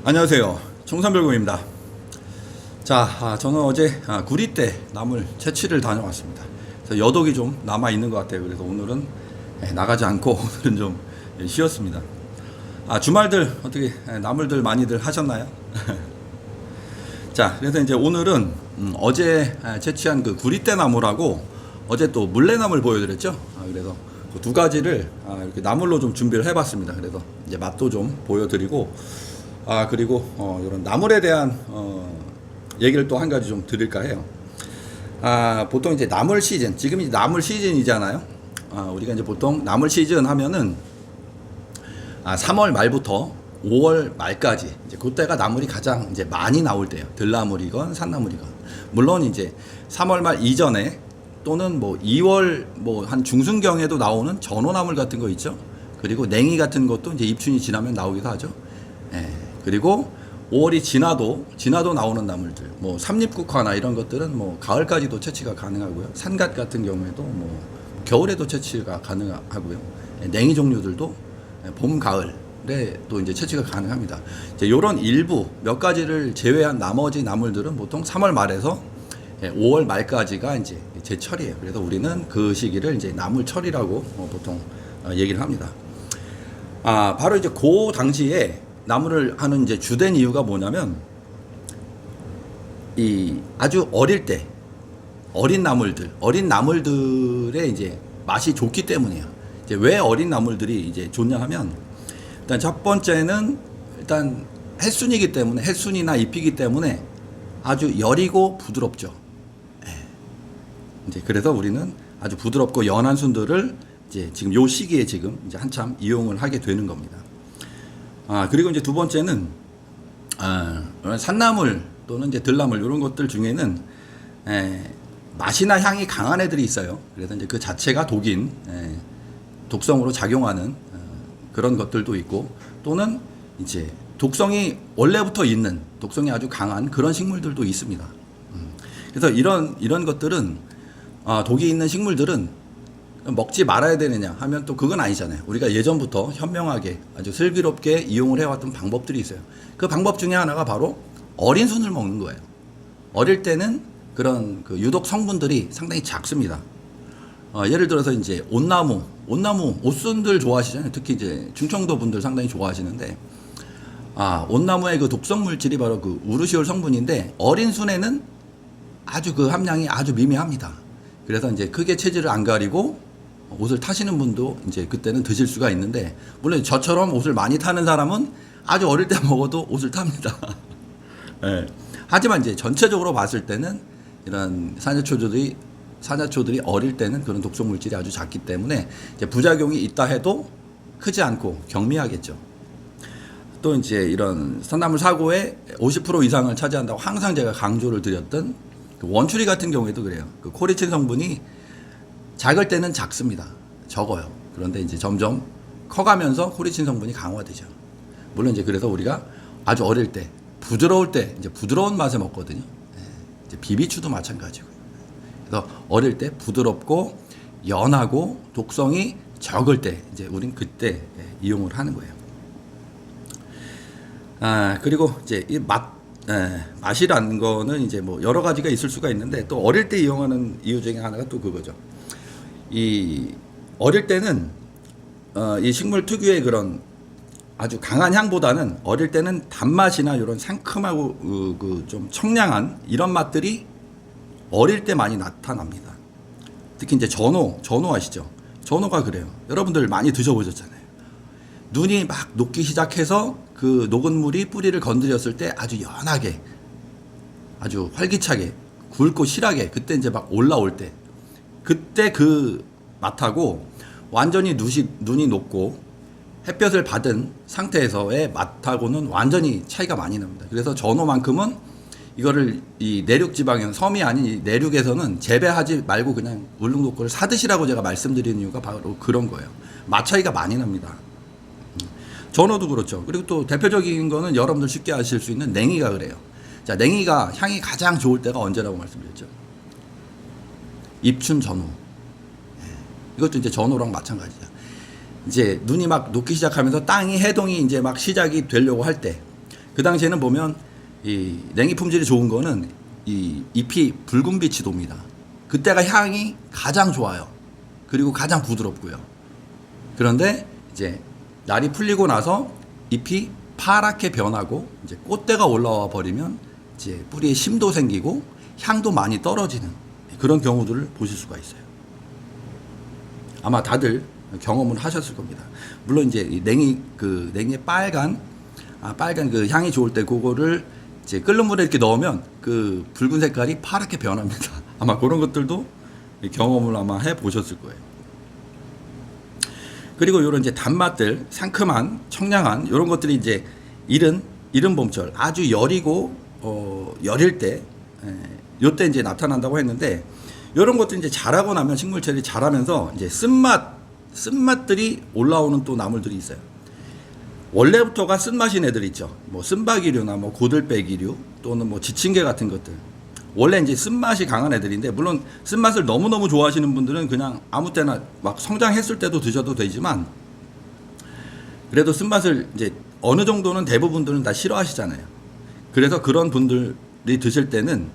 안녕하세요. 청산별곰입니다. 자, 저는 어제 구리대 나물 채취를 다녀왔습니다. 그래서 여독이 좀 남아 있는 것 같아요. 그래서 오늘은 나가지 않고 오늘은 좀 쉬었습니다. 주말들 어떻게 나물들 많이들 하셨나요? 자, 그래서 이제 오늘은 어제 채취한 그 구리대 나물하고 어제 또 물레나물 보여드렸죠. 그래서 그 두 가지를 이렇게 나물로 좀 준비를 해봤습니다. 그래서 이제 맛도 좀 보여드리고 그리고 이런 나물에 대한 얘기를 또 한 가지 좀 드릴까 해요. 보통 이제 나물 시즌, 지금 이제 나물 시즌이잖아요. 우리가 이제 보통 나물 시즌 하면은 3월 말부터 5월 말까지 이제 그때가 나물이 가장 이제 많이 나올 때예요. 들나물이건 산나물이건. 물론 이제 3월 말 이전에 또는 뭐 2월 뭐 한 중순경에도 나오는 전어나물 같은 거 있죠. 그리고 냉이 같은 것도 이제 입춘이 지나면 나오기도 하죠. 그리고 5월이 지나도 나오는 나물들, 뭐 삼립국화나 이런 것들은 뭐 가을까지도 채취가 가능하고요. 산갓 같은 경우에도 뭐 겨울에도 채취가 가능하고요. 냉이 종류들도 봄, 가을에 또 이제 채취가 가능합니다. 이제 요런 일부 몇 가지를 제외한 나머지 나물들은 보통 3월 말에서 5월 말까지가 이제 제철이에요. 그래서 우리는 그 시기를 이제 나물철이라고 보통 얘기를 합니다. 바로 이제 그 당시에 나물을 하는 이제 주된 이유가 뭐냐면 이 아주 어릴 때 어린 나물들의 이제 맛이 좋기 때문이에요. 이제 왜 어린 나물들이 이제 좋냐 하면 일단 첫 번째는 일단 햇순이기 때문에 햇순이나 잎이기 때문에 아주 여리고 부드럽죠. 이제 그래서 우리는 아주 부드럽고 연한 순들을 이제 지금 요 시기에 지금 이제 한참 이용을 하게 되는 겁니다. 그리고 이제 두 번째는 산나물 또는 이제 들나물 이런 것들 중에는 맛이나 향이 강한 애들이 있어요. 그래서 이제 그 자체가 독성으로 작용하는 그런 것들도 있고 또는 이제 독성이 원래부터 있는 독성이 아주 강한 그런 식물들도 있습니다. 그래서 이런 것들은 독이 있는 식물들은 먹지 말아야 되느냐 하면 또 그건 아니잖아요. 우리가 예전부터 현명하게 아주 슬기롭게 이용을 해왔던 방법들이 있어요. 그 방법 중에 하나가 바로 어린 순을 먹는 거예요. 어릴 때는 그런 그 유독 성분들이 상당히 작습니다. 예를 들어서 이제 온나무, 옷순들 좋아하시잖아요. 특히 이제 충청도 분들 상당히 좋아하시는데, 온나무의 그 독성 물질이 바로 그 우르시올 성분인데, 어린 순에는 아주 그 함량이 아주 미미합니다. 그래서 이제 크게 체질을 안 가리고 옷을 타시는 분도 이제 그때는 드실 수가 있는데, 물론 저처럼 옷을 많이 타는 사람은 아주 어릴 때 먹어도 옷을 탑니다. 네. 하지만 이제 전체적으로 봤을 때는 이런 사냐초들이 어릴 때는 그런 독성 물질이 아주 작기 때문에 이제 부작용이 있다 해도 크지 않고 경미하겠죠. 또 이제 이런 산나물 사고의 50% 이상을 차지한다고 항상 제가 강조를 드렸던 그 원추리 같은 경우에도 그래요. 그 코리친 성분이 작을 때는 작습니다. 적어요. 그런데 이제 점점 커가면서 코리친 성분이 강화되죠. 물론 이제 그래서 우리가 아주 어릴 때 부드러울 때 이제 부드러운 맛에 먹거든요. 이제 비비추도 마찬가지고요. 그래서 어릴 때 부드럽고 연하고 독성이 적을 때 이제 우린 그때 이용을 하는 거예요. 그리고 이제 이 맛이라는 거는 이제 뭐 여러 가지가 있을 수가 있는데 또 어릴 때 이용하는 이유 중에 하나가 또 그거죠. 이 어릴 때는 이 식물 특유의 그런 아주 강한 향보다는 어릴 때는 단맛이나 이런 상큼하고 그 좀 청량한 이런 맛들이 어릴 때 많이 나타납니다. 특히 이제 전어 아시죠? 전어가 그래요. 여러분들 많이 드셔보셨잖아요. 눈이 막 녹기 시작해서 그 녹은 물이 뿌리를 건드렸을 때 아주 연하게, 아주 활기차게, 굵고 실하게 그때 이제 막 올라올 때, 그때 그 맛하고 완전히 눈이 녹고 햇볕을 받은 상태에서의 맛하고는 완전히 차이가 많이 납니다. 그래서 전어만큼은 이거를 이 내륙 지방에는 섬이 아닌 이 내륙에서는 재배하지 말고 그냥 울릉도거를 사드시라고 제가 말씀드리는 이유가 바로 그런 거예요. 맛 차이가 많이 납니다. 전어도 그렇죠. 그리고 또 대표적인 거는 여러분들 쉽게 아실 수 있는 냉이가 그래요. 자, 냉이가 향이 가장 좋을 때가 언제라고 말씀드렸죠? 입춘 전후. 이것도 이제 전후랑 마찬가지야. 이제 눈이 막 녹기 시작하면서 땅이 해동이 이제 막 시작이 되려고 할 때, 그 당시에는 보면 이 냉이 품질이 좋은 거는 이 잎이 붉은 빛이 돕니다. 그때가 향이 가장 좋아요. 그리고 가장 부드럽고요. 그런데 이제 날이 풀리고 나서 잎이 파랗게 변하고 이제 꽃대가 올라와 버리면 이제 뿌리에 심도 생기고 향도 많이 떨어지는 그런 경우들을 보실 수가 있어요. 아마 다들 경험을 하셨을 겁니다. 물론 이제 냉이의 빨간 그 향이 좋을 때 그거를 이제 끓는 물에 이렇게 넣으면 그 붉은 색깔이 파랗게 변합니다. 아마 그런 것들도 경험을 아마 해 보셨을 거예요. 그리고 이런 이제 단맛들, 상큼한, 청량한 이런 것들이 이제 이른 봄철 아주 여릴 때, 요때 이제 나타난다고 했는데 이런 것들이 이제 자라고 나면 식물체들이 자라면서 이제 쓴맛들이 올라오는 또 나물들이 있어요. 원래부터가 쓴맛인 애들 있죠. 뭐 쓴바기류나 뭐 고들빼기류 또는 뭐 지친개 같은 것들. 원래 이제 쓴맛이 강한 애들인데 물론 쓴맛을 너무너무 좋아하시는 분들은 그냥 아무 때나 막 성장했을 때도 드셔도 되지만 그래도 쓴맛을 이제 어느 정도는 대부분들은 다 싫어하시잖아요. 그래서 그런 분들이 드실 때는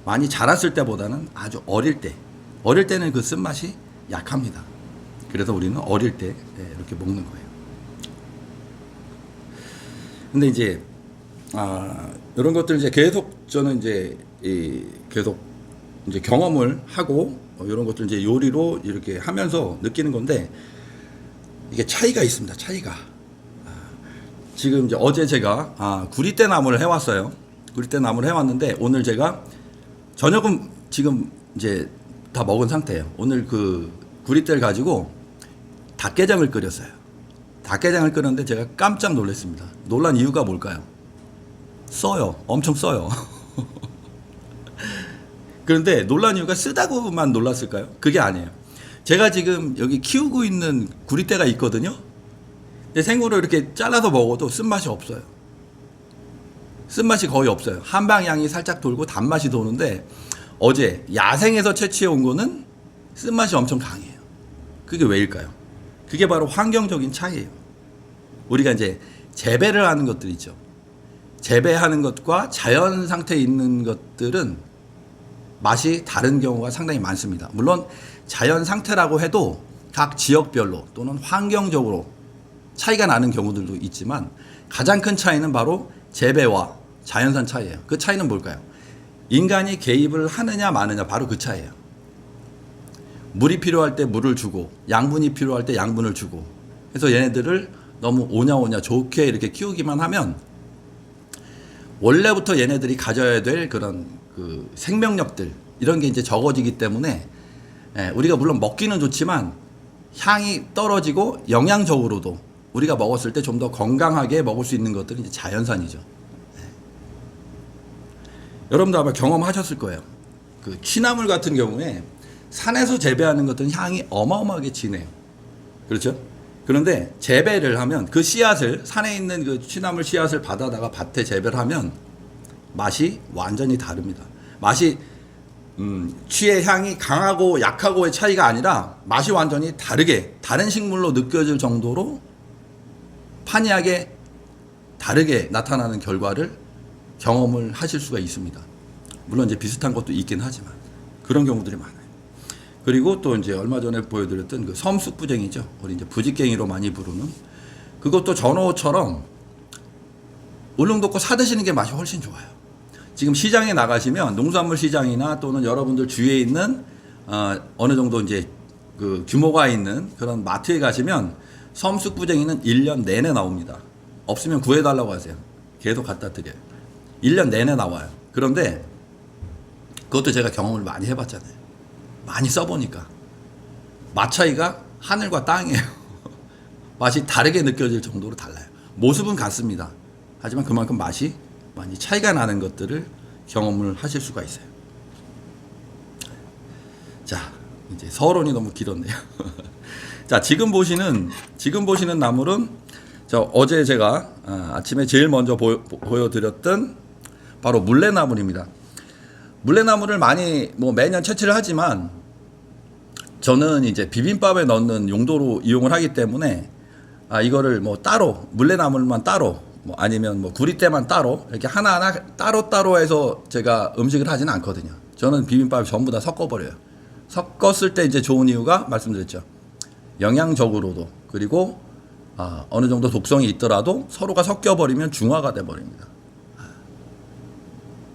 많이 자랐을 때보다는 아주 어릴 때는 그 쓴맛이 약합니다. 그래서 우리는 어릴 때 이렇게 먹는 거예요. 근데 이제 이런 것들 이제 계속 저는 이제 계속 이제 경험을 하고 이런 것들 이제 요리로 이렇게 하면서 느끼는 건데 이게 차이가 있습니다. 차이가 지금 이제 어제 제가 구리대 나물을 해왔어요. 구리대 나물을 해왔는데 오늘 제가 저녁은 지금 이제 다 먹은 상태예요. 오늘 그 구리대를 가지고 닭게장을 끓였어요. 닭게장을 끓였는데 제가 깜짝 놀랐습니다. 놀란 이유가 뭘까요? 써요. 엄청 써요. 그런데 놀란 이유가 쓰다고만 놀랐을까요? 그게 아니에요. 제가 지금 여기 키우고 있는 구리대가 있거든요. 근데 생으로 이렇게 잘라서 먹어도 쓴맛이 없어요. 쓴맛이 거의 없어요. 한방향이 살짝 돌고 단맛이 도는데 어제 야생에서 채취해 온 거는 쓴맛이 엄청 강해요. 그게 왜일까요? 그게 바로 환경적인 차이예요. 우리가 이제 재배를 하는 것들 있죠. 재배하는 것과 자연 상태에 있는 것들은 맛이 다른 경우가 상당히 많습니다. 물론 자연 상태라고 해도 각 지역별로 또는 환경적으로 차이가 나는 경우들도 있지만 가장 큰 차이는 바로 재배와 자연산 차이예요. 그 차이는 뭘까요? 인간이 개입을 하느냐 마느냐 바로 그 차이예요. 물이 필요할 때 물을 주고 양분이 필요할 때 양분을 주고 그래서 얘네들을 너무 오냐오냐 좋게 이렇게 키우기만 하면 원래부터 얘네들이 가져야 될 그런 그 생명력들 이런 게 이제 적어지기 때문에 우리가 물론 먹기는 좋지만 향이 떨어지고 영양적으로도 우리가 먹었을 때 좀 더 건강하게 먹을 수 있는 것들은 이제 자연산이죠. 여러분도 아마 경험하셨을 거예요. 그 취나물 같은 경우에 산에서 재배하는 것들은 향이 어마어마하게 진해요. 그렇죠? 그런데 재배를 하면 그 씨앗을 산에 있는 그 취나물 씨앗을 받아다가 밭에 재배를 하면 맛이 완전히 다릅니다. 맛이 취의 향이 강하고 약하고의 차이가 아니라 맛이 완전히 다르게 다른 식물로 느껴질 정도로 판이하게 다르게 나타나는 결과를 경험을 하실 수가 있습니다. 물론 이제 비슷한 것도 있긴 하지만 그런 경우들이 많아요. 그리고 또 이제 얼마 전에 보여드렸던 그 섬쑥부쟁이죠. 우리 이제 부직갱이로 많이 부르는 그것도 전어처럼 울릉도 거 사드시는 게 맛이 훨씬 좋아요. 지금 시장에 나가시면 농수산물 시장이나 또는 여러분들 주위에 있는 어느 정도 이제 그 규모가 있는 그런 마트에 가시면 섬쑥부쟁이는 1년 내내 나옵니다. 없으면 구해달라고 하세요. 계속 갖다 드려요. 1년 내내 나와요. 그런데 그것도 제가 경험을 많이 해봤잖아요. 많이 써보니까 맛 차이가 하늘과 땅이에요. 맛이 다르게 느껴질 정도로 달라요. 모습은 같습니다. 하지만 그만큼 맛이 많이 차이가 나는 것들을 경험을 하실 수가 있어요. 자, 이제 서론이 너무 길었네요. 자, 지금 보시는 나물은 어제 제가 아침에 제일 먼저 보여드렸던 바로 물레나물입니다. 물레나물을 많이 매년 채취를 하지만 저는 이제 비빔밥에 넣는 용도로 이용을 하기 때문에 이거를 따로 물레나물만 따로 뭐 아니면 뭐 구리대만 따로 이렇게 하나하나 따로따로 해서 제가 음식을 하진 않거든요. 저는 비빔밥을 전부 다 섞어버려요. 섞었을 때 이제 좋은 이유가 말씀드렸죠. 영양적으로도 그리고 어느 정도 독성이 있더라도 서로가 섞여버리면 중화가 돼버립니다.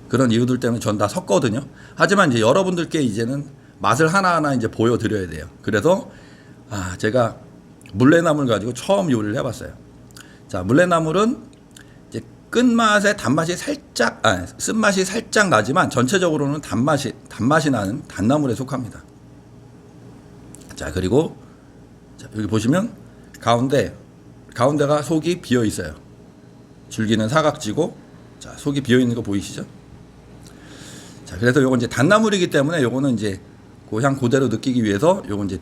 그런 이유들 때문에 전 다 섞거든요. 하지만 이제 여러분들께 이제는 맛을 하나하나 이제 보여드려야 돼요. 그래서 제가 물레나물 가지고 처음 요리를 해봤어요. 자, 물레나물은 이제 끝맛에 단맛이 살짝, 쓴맛이 살짝 나지만 전체적으로는 단맛이 나는 단나물에 속합니다. 자, 그리고 자, 여기 보시면 가운데가 속이 비어 있어요. 줄기는 사각지고, 자, 속이 비어 있는 거 보이시죠? 자, 그래서 요건 이제 단나물이기 때문에 요거는 이제 그 향 그대로 느끼기 위해서 요건 이제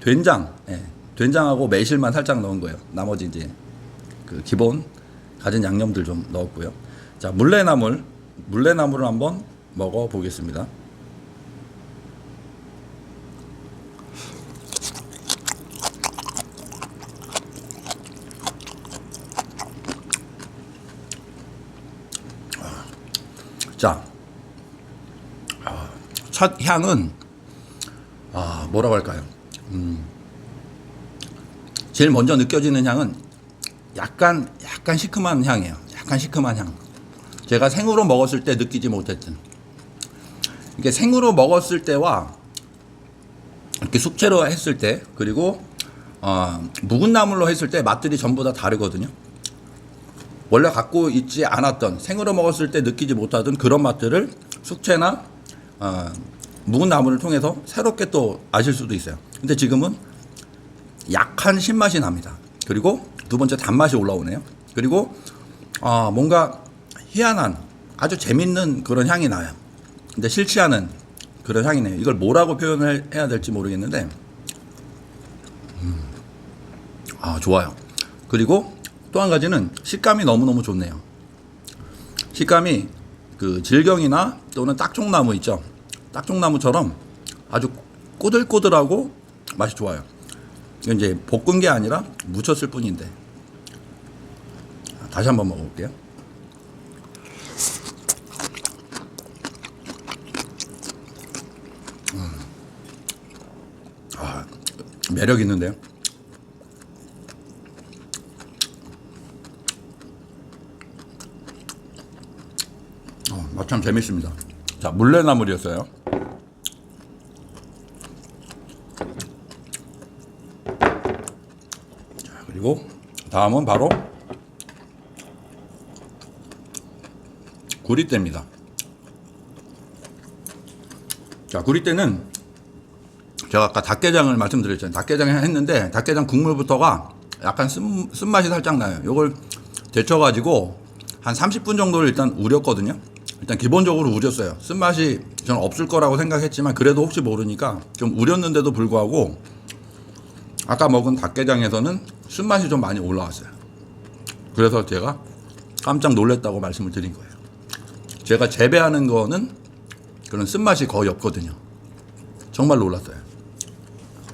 된장하고 매실만 살짝 넣은 거예요. 나머지 이제 그 기본 가진 양념들 좀 넣었고요. 자, 물레나물을 한번 먹어 보겠습니다. 자, 첫 향은 뭐라고 할까요? 제일 먼저 느껴지는 향은 약간 시큼한 향이에요. 약간 시큼한 향. 제가 생으로 먹었을 때 느끼지 못했던. 이게 생으로 먹었을 때와 이렇게 숙제로 했을 때 그리고 묵은 나물로 했을 때 맛들이 전부 다 다르거든요. 원래 갖고 있지 않았던 생으로 먹었을 때 느끼지 못하던 그런 맛들을 숙제나 묵은 나물을 통해서 새롭게 또 아실 수도 있어요. 근데 지금은 약한 신맛이 납니다. 그리고 두 번째 단맛이 올라오네요. 그리고 뭔가 희한한 아주 재밌는 그런 향이 나요. 근데 싫지 않은 그런 향이네요. 이걸 뭐라고 표현을 해야 될지 모르겠는데 좋아요. 그리고 또 한 가지는 식감이 너무너무 좋네요. 식감이 그 질경이나 또는 딱종나무 있죠. 딱종나무처럼 아주 꼬들꼬들하고 맛이 좋아요. 이건 이제 볶은 게 아니라 무쳤을 뿐인데. 다시 한번 먹어볼게요. 매력 있는데요. 맛 참 재밌습니다. 자, 물레나물이었어요. 자, 그리고 다음은 바로 구리대입니다. 자, 구리대는 제가 아까 닭게장을 말씀드렸잖아요. 닭게장 했는데 닭게장 국물부터가 약간 쓴맛이 살짝 나요. 이걸 데쳐가지고 한 30분 정도를 일단 우렸거든요. 일단 기본적으로 우렸어요. 쓴맛이 저는 없을 거라고 생각했지만 그래도 혹시 모르니까 좀 우렸는데도 불구하고 아까 먹은 닭게장에서는 쓴맛이 좀 많이 올라왔어요. 그래서 제가 깜짝 놀랐다고 말씀을 드린 거예요. 제가 재배하는 거는 그런 쓴맛이 거의 없거든요. 정말 놀랐어요.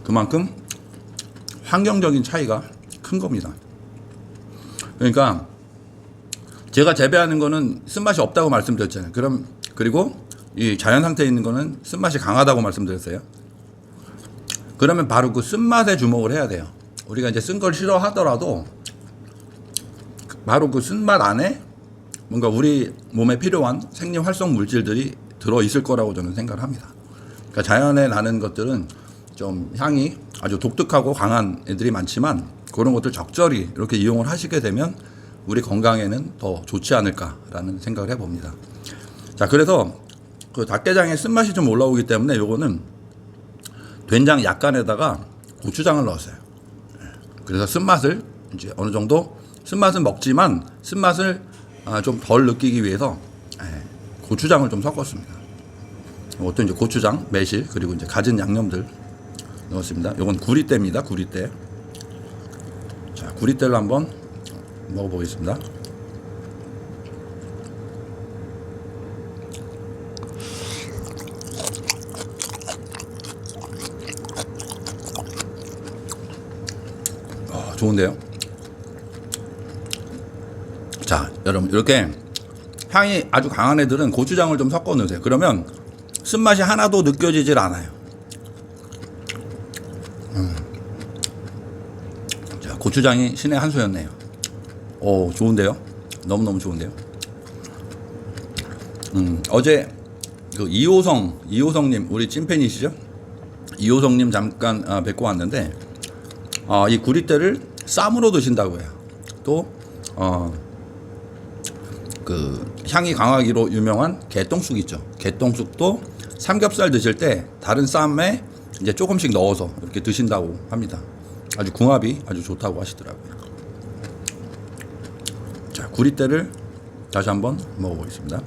그만큼 환경적인 차이가 큰 겁니다. 그러니까 제가 재배하는 거는 쓴맛이 없다고 말씀드렸잖아요. 그리고 이 자연 상태에 있는 거는 쓴맛이 강하다고 말씀드렸어요. 그러면 바로 그 쓴맛에 주목을 해야 돼요. 우리가 이제 쓴 걸 싫어하더라도 바로 그 쓴맛 안에 뭔가 우리 몸에 필요한 생리 활성 물질들이 들어 있을 거라고 저는 생각을 합니다. 그러니까 자연에 나는 것들은 좀 향이 아주 독특하고 강한 애들이 많지만 그런 것들 적절히 이렇게 이용을 하시게 되면 우리 건강에는 더 좋지 않을까라는 생각을 해봅니다. 자, 그래서 그 닭게장에 쓴맛이 좀 올라오기 때문에 요거는 된장 약간에다가 고추장을 넣었어요. 그래서 쓴맛을 이제 어느 정도 쓴맛은 먹지만 쓴맛을 좀 덜 느끼기 위해서 고추장을 좀 섞었습니다. 이것도 이제 고추장, 매실 그리고 이제 갖은 양념들 넣었습니다. 요건 구리대입니다. 구리대. 자, 구리대를 한번 먹어보겠습니다. 좋은데요? 자, 여러분 이렇게 향이 아주 강한 애들은 고추장을 좀 섞어 넣으세요. 그러면 쓴맛이 하나도 느껴지질 않아요. 자, 고추장이 신의 한 수였네요. 오, 좋은데요? 너무너무 좋은데요? 어제 그 이호성님, 우리 찐팬이시죠? 이호성님 잠깐 뵙고 왔는데, 이 구리대를 쌈으로 드신다고 해요. 또, 그 향이 강하기로 유명한 개똥쑥 있죠. 개똥쑥도 삼겹살 드실 때 다른 쌈에 이제 조금씩 넣어서 이렇게 드신다고 합니다. 아주 궁합이 아주 좋다고 하시더라고요. 자, 구리대를 다시 한번 먹어보겠습니다.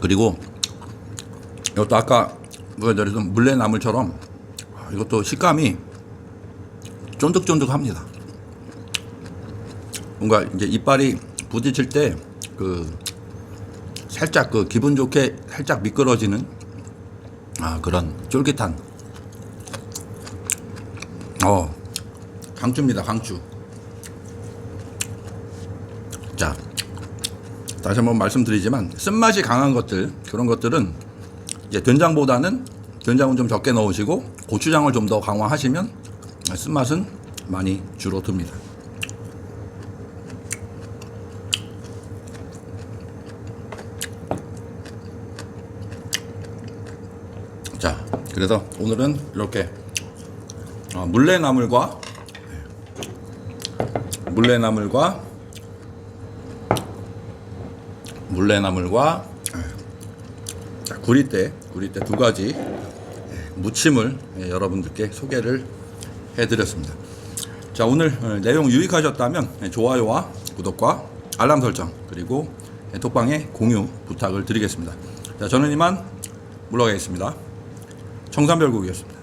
그리고 이것도 아까 보여드렸던 물레나물처럼 이것도 식감이 쫀득쫀득합니다. 뭔가 이제 이빨이 부딪힐 때 그 살짝 그 기분 좋게 살짝 미끄러지는 그런 쫄깃한 강추입니다. 강추. 자, 다시 한번 말씀드리지만 쓴맛이 강한 것들, 그런 것들은 이제 된장보다는 된장은 좀 적게 넣으시고 고추장을 좀 더 강화하시면 쓴맛은 많이 줄어듭니다. 자, 그래서 오늘은 이렇게 물레나물과 구리대 두 가지 무침을 여러분들께 소개를 해드렸습니다. 자, 오늘 내용 유익하셨다면 좋아요와 구독과 알람 설정, 그리고 톡방에 공유 부탁을 드리겠습니다. 자, 저는 이만 물러가겠습니다. 청산별국이었습니다.